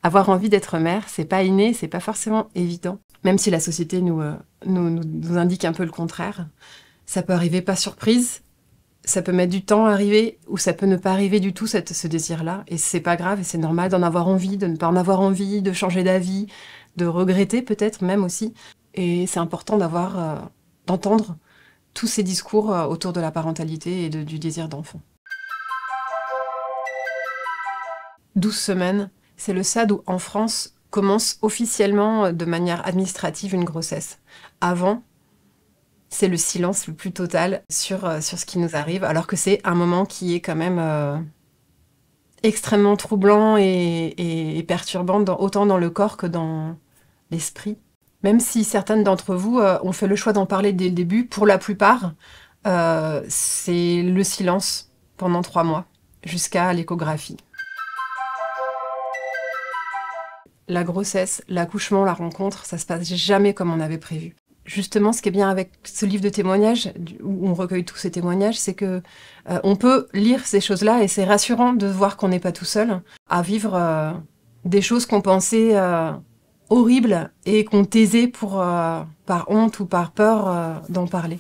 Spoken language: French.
Avoir envie d'être mère, c'est pas inné, c'est pas forcément évident. Même si la société nous indique un peu le contraire. Ça peut arriver pas surprise, ça peut mettre du temps à arriver, ou ça peut ne pas arriver du tout, ce désir-là. Et c'est pas grave, et c'est normal d'en avoir envie, de ne pas en avoir envie, de changer d'avis, de regretter peut-être même aussi. Et c'est important d'entendre tous ces discours autour de la parentalité et du désir d'enfant. 12 semaines, c'est le stade où, en France, commence officiellement de manière administrative une grossesse. Avant, c'est le silence le plus total sur ce qui nous arrive, alors que c'est un moment qui est quand même extrêmement troublant et perturbant, autant dans le corps que dans l'esprit. Même si certaines d'entre vous ont fait le choix d'en parler dès le début, pour la plupart, c'est le silence pendant 3 mois, jusqu'à l'échographie. La grossesse, l'accouchement, la rencontre, ça se passe jamais comme on avait prévu. Justement, ce qui est bien avec ce livre de témoignages, où on recueille tous ces témoignages, c'est que on peut lire ces choses-là et c'est rassurant de voir qu'on n'est pas tout seul à vivre des choses qu'on pensait horribles et qu'on taisait par honte ou par peur d'en parler.